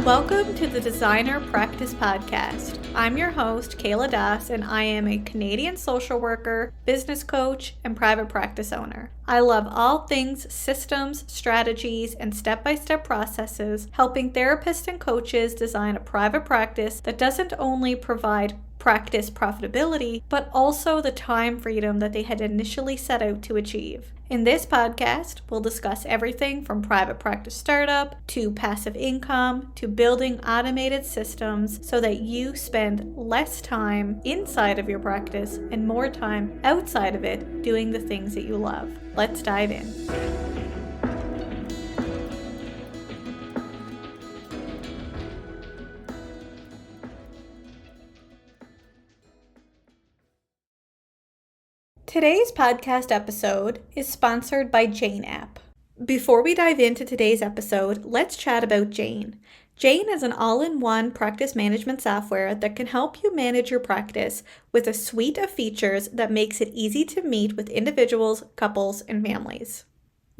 Welcome to the Designer Practice Podcast. I'm your host, Kayla Das, and I am a Canadian social worker, business coach, and private practice owner. I love all things systems, strategies, and step-by-step processes, helping therapists and coaches design a private practice that doesn't only provide practice profitability, but also the time freedom that they had initially set out to achieve. In this podcast, we'll discuss everything from private practice startup to passive income to building automated systems so that you spend less time inside of your practice and more time outside of it doing the things that you love. Let's dive in. Today's podcast episode is sponsored by Jane app. Before we dive into today's episode, let's chat about Jane. Jane is an all-in-one practice management software that can help you manage your practice with a suite of features that makes it easy to meet with individuals, couples, and families.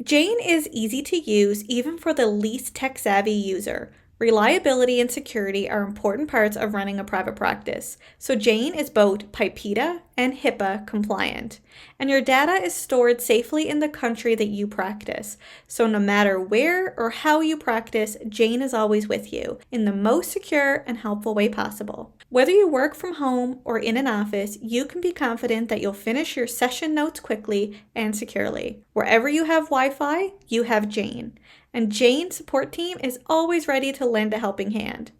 Jane is easy to use even for the least tech-savvy user. Reliability and security are important parts of running a private practice, so Jane is both PIPEDA and HIPAA compliant, and your data is stored safely in the country that you practice, so no matter where or how you practice, Jane is always with you in the most secure and helpful way possible. Whether you work from home or in an office, you can be confident that you'll finish your session notes quickly and securely. Wherever you have Wi-Fi, you have Jane. And Jane's support team is always ready to lend a helping hand.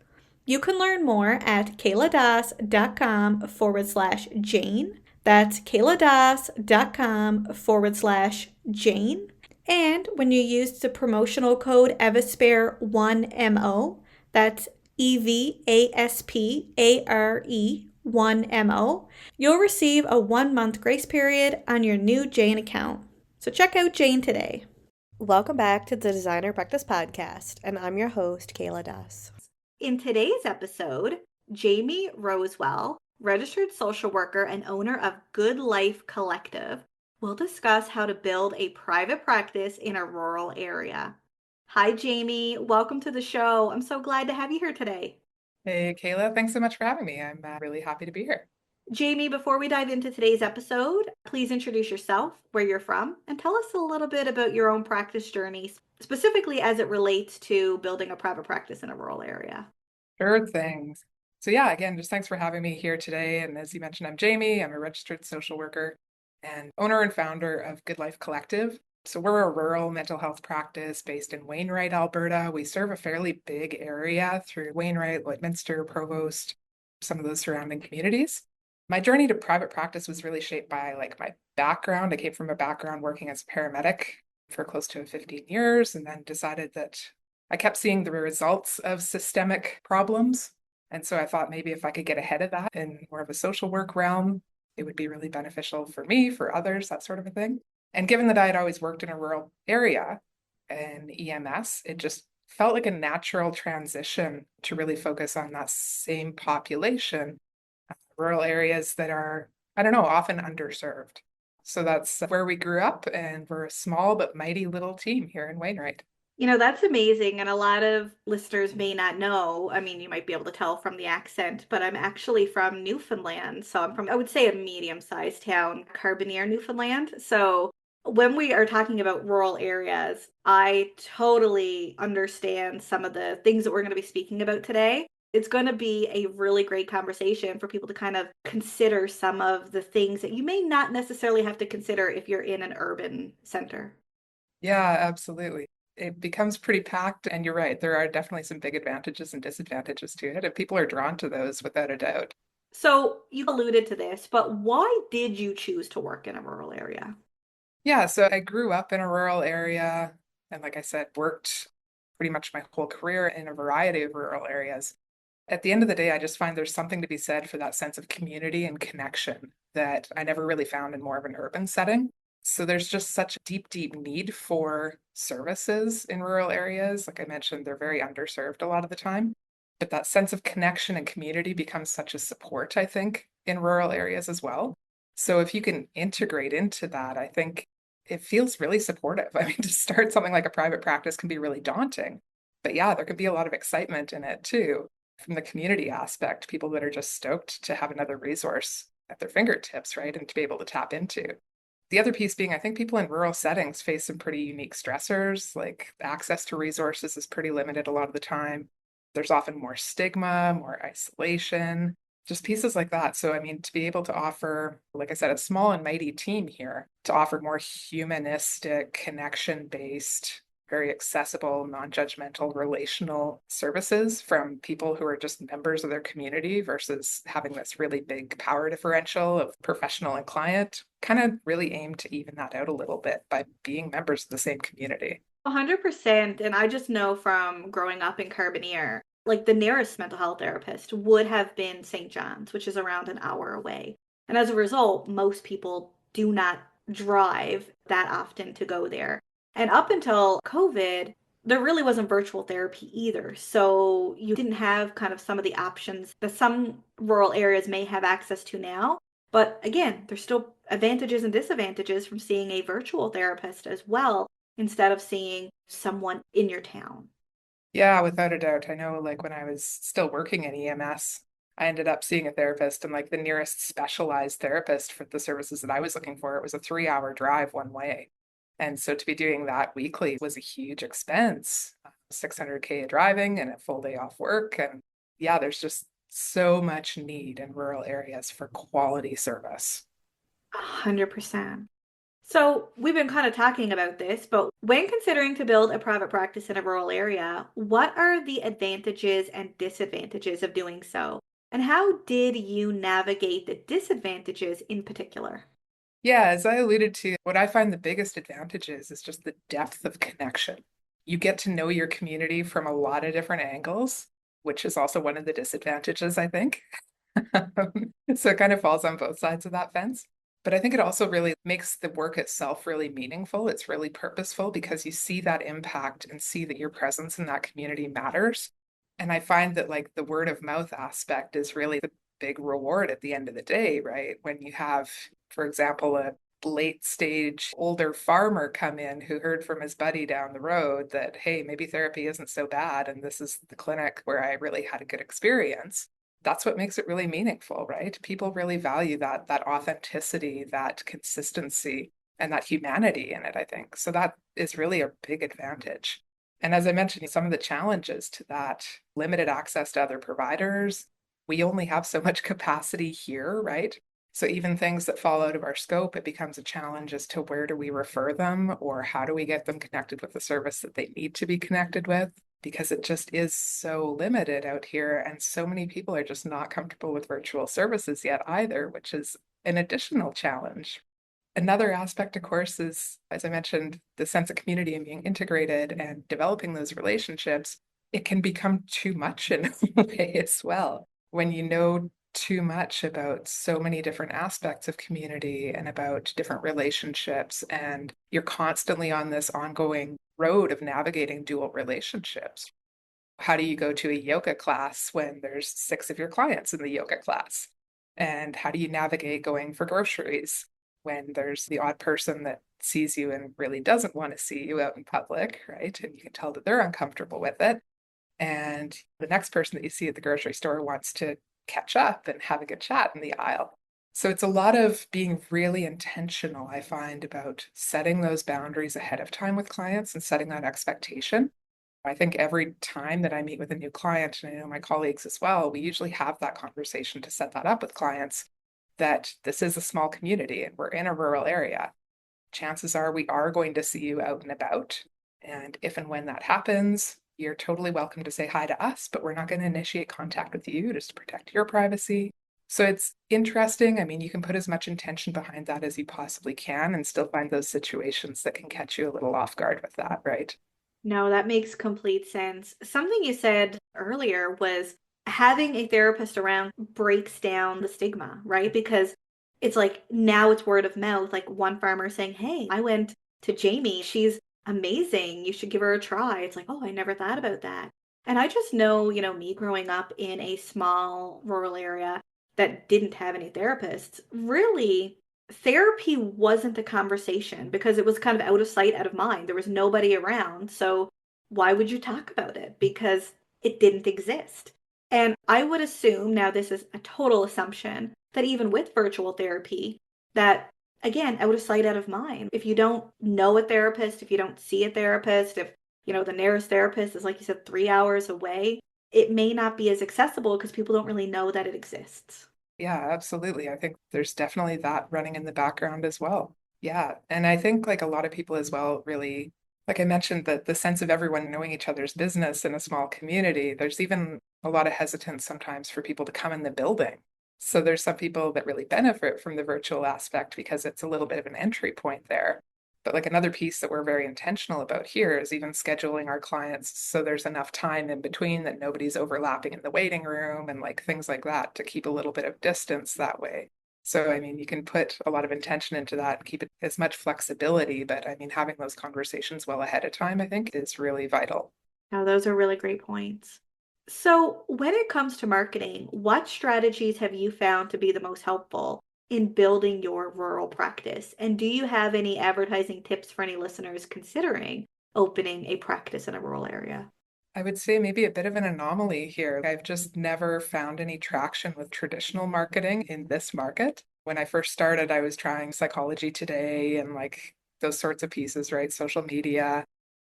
You can learn more at kayladas.com/Jane. That's kayladas.com/Jane. And when you use the promotional code EVASPARE1MO, that's EVASPARE1MO, you'll receive a 1-month grace period on your new Jane account. So check out Jane today. Welcome back to the Designer Practice Podcast, and I'm your host, Kayla Das. In today's episode, Jamie Rowswell, registered social worker and owner of Good Life Collective, will discuss how to build a private practice in a rural area. Hi, Jamie. Welcome to the show. I'm so glad to have you here today. Hey, Kayla. Thanks so much for having me. I'm really happy to be here. Jamie, before we dive into today's episode, please introduce yourself, where you're from, and tell us a little bit about your own practice journey, specifically as it relates to building a private practice in a rural area. Sure things. So yeah, again, just thanks for having me here today. And as you mentioned, I'm Jamie. I'm a registered social worker and owner and founder of Good Life Collective. So we're a rural mental health practice based in Wainwright, Alberta. We serve a fairly big area through Wainwright, Lloydminster, Provost, some of those surrounding communities. My journey to private practice was really shaped by my background. I came from a background working as a paramedic for close to 15 years and then decided that I kept seeing the results of systemic problems. And so I thought maybe if I could get ahead of that in more of a social work realm, it would be really beneficial for me, for others, that sort of a thing. And given that I had always worked in a rural area in EMS, it just felt like a natural transition to really focus on that same population. Rural areas that are, often underserved. So that's where we grew up, and we're a small but mighty little team here in Wainwright. That's amazing. And a lot of listeners may not know. I mean, you might be able to tell from the accent, but I'm actually from Newfoundland. So I'm from, I would say, a medium-sized town, Carbonear, Newfoundland. So when we are talking about rural areas, I totally understand some of the things that we're going to be speaking about today. It's going to be a really great conversation for people to kind of consider some of the things that you may not necessarily have to consider if you're in an urban center. Yeah, absolutely. It becomes pretty packed, and you're right. There are definitely some big advantages and disadvantages to it, and people are drawn to those without a doubt. So you alluded to this, but why did you choose to work in a rural area? Yeah, so I grew up in a rural area, and like I said, worked pretty much my whole career in a variety of rural areas. At the end of the day, I just find there's something to be said for that sense of community and connection that I never really found in more of an urban setting. So there's just such a deep, deep need for services in rural areas. Like I mentioned, they're very underserved a lot of the time. But that sense of connection and community becomes such a support, I think, in rural areas as well. So if you can integrate into that, I think it feels really supportive. I mean, to start something like a private practice can be really daunting. But yeah, there could be a lot of excitement in it too, from the community aspect, people that are just stoked to have another resource at their fingertips, right? And to be able to tap into. The other piece being, I think people in rural settings face some pretty unique stressors, like access to resources is pretty limited a lot of the time. There's often more stigma, more isolation, just pieces like that. So, I mean, to be able to offer, like I said, a small and mighty team here to offer more humanistic, connection based, very accessible, non judgmental, relational services from people who are just members of their community versus having this really big power differential of professional and client, kind of really aim to even that out a little bit by being members of the same community. 100%. And I just know from growing up in Carbonear, like the nearest mental health therapist would have been St. John's, which is around an hour away. And as a result, most people do not drive that often to go there. And up until COVID, there really wasn't virtual therapy either. So you didn't have kind of some of the options that some rural areas may have access to now. But again, there's still advantages and disadvantages from seeing a virtual therapist as well instead of seeing someone in your town. Yeah, without a doubt. I know, like, when I was still working in EMS, I ended up seeing a therapist, and like the nearest specialized therapist for the services that I was looking for, it was a 3 hour drive one way. And so to be doing that weekly was a huge expense, 600K of driving and a full day off work. And yeah, there's just so much need in rural areas for quality service. 100%. So, we've been kind of talking about this, but when considering to build a private practice in a rural area, what are the advantages and disadvantages of doing so? And how did you navigate the disadvantages in particular? Yeah, as I alluded to, what I find the biggest advantage is just the depth of connection. You get to know your community from a lot of different angles, which is also one of the disadvantages, I think. So it kind of falls on both sides of that fence. But I think it also really makes the work itself really meaningful. It's really purposeful because you see that impact and see that your presence in that community matters. And I find that like the word of mouth aspect is really the big reward at the end of the day, right? When you have, for example, a late stage older farmer come in who heard from his buddy down the road that, hey, maybe therapy isn't so bad. And this is the clinic where I really had a good experience. That's what makes it really meaningful, right? People really value that authenticity, that consistency, and that humanity in it, I think. So that is really a big advantage. And as I mentioned, some of the challenges to that limited access to other providers, we only have so much capacity here, right? So even things that fall out of our scope, it becomes a challenge as to where do we refer them or how do we get them connected with the service that they need to be connected with? Because it just is so limited out here. And so many people are just not comfortable with virtual services yet either, which is an additional challenge. Another aspect, of course, is, as I mentioned, the sense of community and being integrated and developing those relationships. It can become too much in a way as well. When you know too much about so many different aspects of community and about different relationships, and you're constantly on this ongoing road of navigating dual relationships. How do you go to a yoga class when there's 6 of your clients in the yoga class? And how do you navigate going for groceries when there's the odd person that sees you and really doesn't want to see you out in public, right? And you can tell that they're uncomfortable with it. And the next person that you see at the grocery store wants to catch up and have a good chat in the aisle. So it's a lot of being really intentional, I find, about setting those boundaries ahead of time with clients and setting that expectation. I think every time that I meet with a new client, and I know my colleagues as well, we usually have that conversation to set that up with clients that this is a small community and we're in a rural area. Chances are we are going to see you out and about. And if and when that happens, you're totally welcome to say hi to us, but we're not going to initiate contact with you just to protect your privacy. So it's interesting. I mean, you can put as much intention behind that as you possibly can and still find those situations that can catch you a little off guard with that, right? No, that makes complete sense. Something you said earlier was having a therapist around breaks down the stigma, right? Because it's like now it's word of mouth. Like one farmer saying, hey, I went to Jamie. She's amazing. You should give her a try. It's like, oh, I never thought about that. And I just know, me growing up in a small rural area that didn't have any therapists, really therapy wasn't the conversation because it was kind of out of sight, out of mind. There was nobody around. So why would you talk about it? Because it didn't exist. And I would assume, now this is a total assumption, that even with virtual therapy, that again, out of sight, out of mind. If you don't know a therapist, if you don't see a therapist, if the nearest therapist is, like you said, 3 hours away, it may not be as accessible because people don't really know that it exists. Yeah, absolutely. I think there's definitely that running in the background as well. Yeah. And I think like a lot of people as well, really, like I mentioned, that the sense of everyone knowing each other's business in a small community, there's even a lot of hesitance sometimes for people to come in the building. So there's some people that really benefit from the virtual aspect because it's a little bit of an entry point there. But like another piece that we're very intentional about here is even scheduling our clients so there's enough time in between that nobody's overlapping in the waiting room and like things like that to keep a little bit of distance that way. So, I mean, you can put a lot of intention into that and keep it as much flexibility, but I mean, having those conversations well ahead of time, I think, is really vital. Now, those are really great points. So, when it comes to marketing, what strategies have you found to be the most helpful in building your rural practice? And do you have any advertising tips for any listeners considering opening a practice in a rural area? I would say maybe a bit of an anomaly here. I've just never found any traction with traditional marketing in this market. When I first started, I was trying Psychology Today and like those sorts of pieces, right? Social media.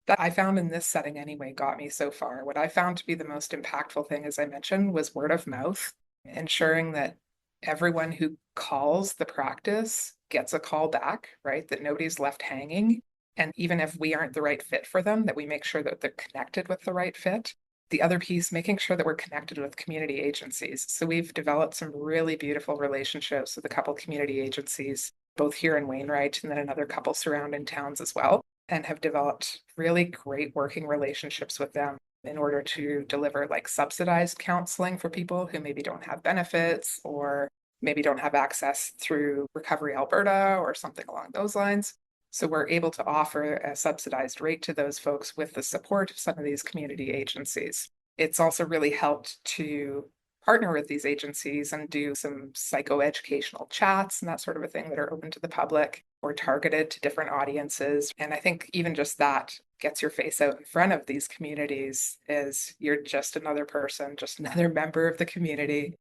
That I found in this setting anyway got me so far. What I found to be the most impactful thing, as I mentioned, was word of mouth, ensuring that everyone who calls the practice gets a call back, right? That nobody's left hanging. And even if we aren't the right fit for them, that we make sure that they're connected with the right fit. The other piece, making sure that we're connected with community agencies. So we've developed some really beautiful relationships with a couple community agencies, both here in Wainwright and then another couple surrounding towns as well, and have developed really great working relationships with them in order to deliver like subsidized counseling for people who maybe don't have benefits or maybe don't have access through Recovery Alberta or something along those lines. So we're able to offer a subsidized rate to those folks with the support of some of these community agencies. It's also really helped to partner with these agencies and do some psychoeducational chats and that sort of a thing that are open to the public or targeted to different audiences. And I think even just that gets your face out in front of these communities is you're just another person, just another member of the community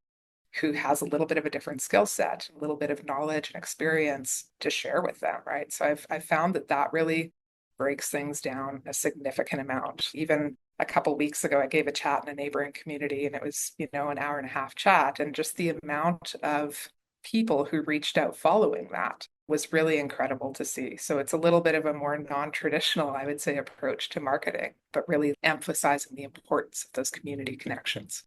who has a little bit of a different skill set, a little bit of knowledge and experience to share with them, right? So I've found that that really breaks things down a significant amount. Even a couple weeks ago, I gave a chat in a neighboring community, and it was, an hour and a half chat, and just the amount of people who reached out following that was really incredible to see. So it's a little bit of a more non-traditional, I would say, approach to marketing, but really emphasizing the importance of those community connections.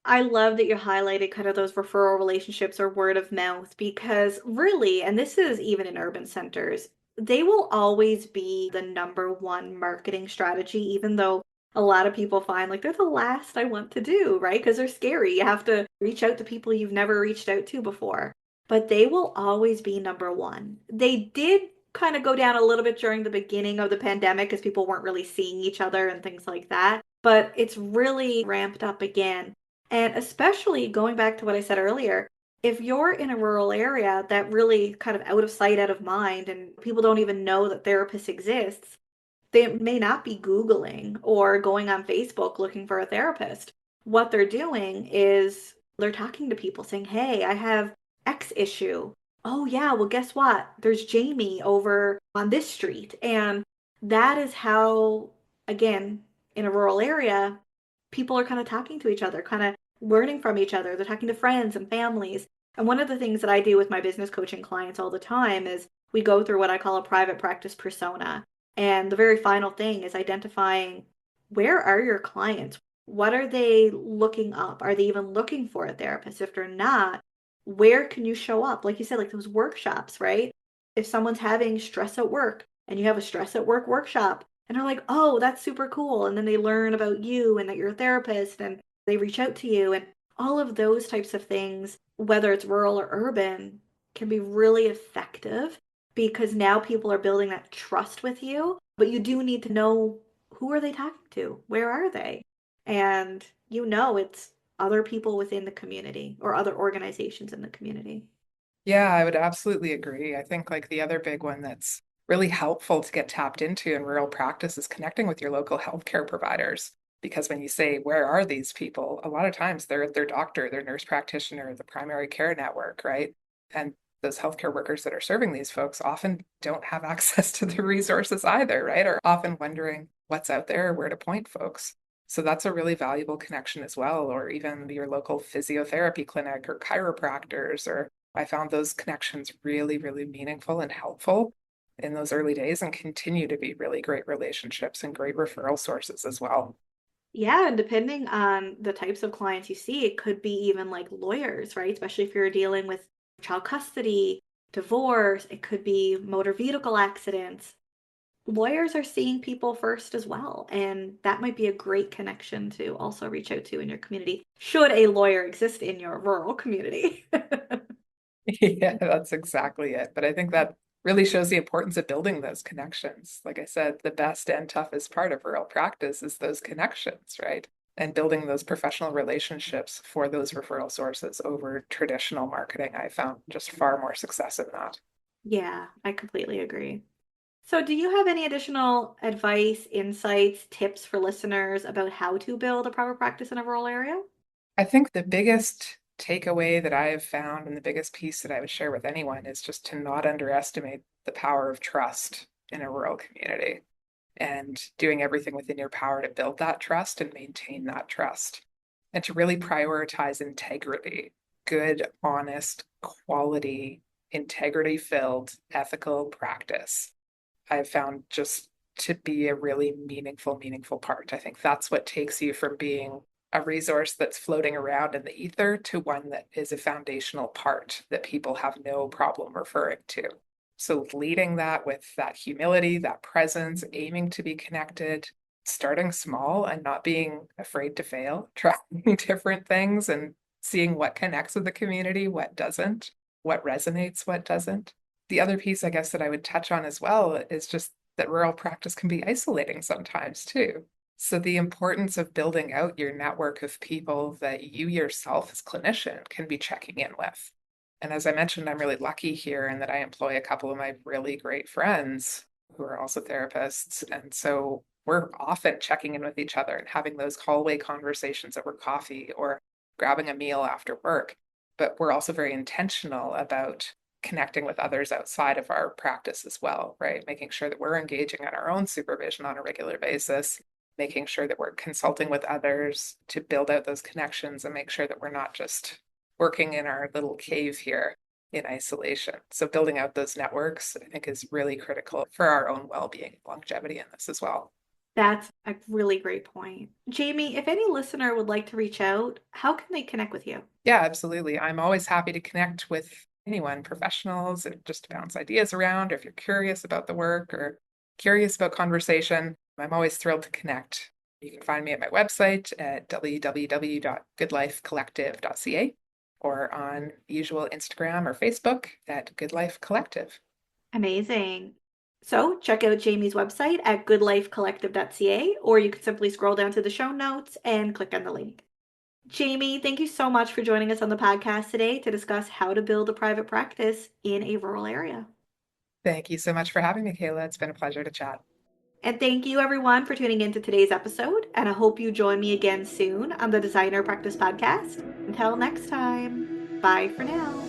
I love that you highlighted kind of those referral relationships or word of mouth because really, and this is even in urban centers, they will always be the number one marketing strategy, even though a lot of people find like they're the last I want to do, right? Because they're scary. You have to reach out to people you've never reached out to before, but they will always be number one. They did kind of go down a little bit during the beginning of the pandemic because people weren't really seeing each other and things like that. But it's really ramped up again, and especially going back to what I said earlier, if you're in a rural area that really kind of out of sight, out of mind, and people don't even know that therapists exists, they may not be Googling or going on Facebook looking for a therapist. What they're doing is they're talking to people saying, hey, I have X issue. Oh, yeah, well, guess what? There's Jamie over on this street. And that is how, again, in a rural area, people are kind of talking to each other, kind of learning from each other. They're talking to friends and families. And one of the things that I do with my business coaching clients all the time is we go through what I call a private practice persona. And the very final thing is identifying, where are your clients? What are they looking up? Are they even looking for a therapist? If they're not, where can you show up? Like you said, like those workshops, right? If someone's having stress at work and you have a stress at work workshop, and they're like, oh, that's super cool. And then they learn about you and that you're a therapist and they reach out to you. And all of those types of things, whether it's rural or urban, can be really effective because now people are building that trust with you. But you do need to know, who are they talking to? Where are they? And it's other people within the community or other organizations in the community. Yeah, I would absolutely agree. I think like the other big one that's really helpful to get tapped into in rural practice is connecting with your local healthcare providers. Because when you say, where are these people? A lot of times they're at their doctor, their nurse practitioner, the primary care network, right? And those healthcare workers that are serving these folks often don't have access to the resources either, right? Are often wondering what's out there, where to point folks. So that's a really valuable connection as well, or even your local physiotherapy clinic or chiropractors. Or I found those connections really, really meaningful and helpful in those early days and continue to be really great relationships and great referral sources as well. Yeah, and depending on the types of clients you see, it could be even like lawyers, right? Especially if you're dealing with child custody, divorce, it could be motor vehicle accidents. Lawyers are seeing people first as well, and that might be a great connection to also reach out to in your community, should a lawyer exist in your rural community. Yeah, that's exactly it. But I think that really shows the importance of building those connections. Like I said, the best and toughest part of rural practice is those connections, right? And building those professional relationships for those referral sources over traditional marketing. I found just far more success in that. Yeah, I completely agree. So, do you have any additional advice, insights, tips for listeners about how to build a private practice in a rural area? I think the biggest takeaway that I have found and the biggest piece that I would share with anyone is just to not underestimate the power of trust in a rural community and doing everything within your power to build that trust and maintain that trust and to really prioritize integrity, good, honest, quality, integrity filled, ethical practice. I've found just to be a really meaningful part. I think that's what takes you from being a resource that's floating around in the ether to one that is a foundational part that people have no problem referring to. So leading that with that humility, that presence, aiming to be connected, starting small and not being afraid to fail, trying different things and seeing what connects with the community, what doesn't, what resonates, what doesn't. The other piece, I guess, that I would touch on as well is just that rural practice can be isolating sometimes too. So the importance of building out your network of people that you yourself as clinician can be checking in with. And as I mentioned, I'm really lucky here in that I employ a couple of my really great friends who are also therapists. And so we're often checking in with each other and having those hallway conversations over coffee or grabbing a meal after work. But we're also very intentional about connecting with others outside of our practice as well, right? Making sure that we're engaging in our own supervision on a regular basis, making sure that we're consulting with others to build out those connections and make sure that we're not just working in our little cave here in isolation. So building out those networks, I think, is really critical for our own well-being and longevity in this as well. That's a really great point. Jamie, if any listener would like to reach out, how can they connect with you? Yeah, absolutely. I'm always happy to connect with anyone, professionals, and just to bounce ideas around. Or if you're curious about the work or curious about conversation, I'm always thrilled to connect. You can find me at my website at www.goodlifecollective.ca or on usual Instagram or Facebook at Good Life Collective. Amazing. So check out Jamie's website at goodlifecollective.ca, or you can simply scroll down to the show notes and click on the link. Jamie, thank you so much for joining us on the podcast today to discuss how to build a private practice in a rural area. Thank you so much for having me, Kayla. It's been a pleasure to chat. And thank you everyone for tuning into today's episode. And I hope you join me again soon on the Designer Practice Podcast. Until next time, bye for now.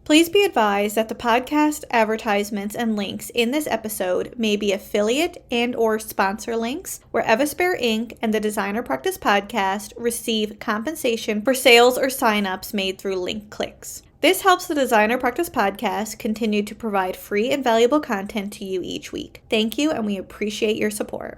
Please be advised that the podcast advertisements and links in this episode may be affiliate and or sponsor links where Evaspare Inc. and the Designer Practice Podcast receive compensation for sales or signups made through link clicks. This helps the Designer Practice Podcast continue to provide free and valuable content to you each week. Thank you, and we appreciate your support.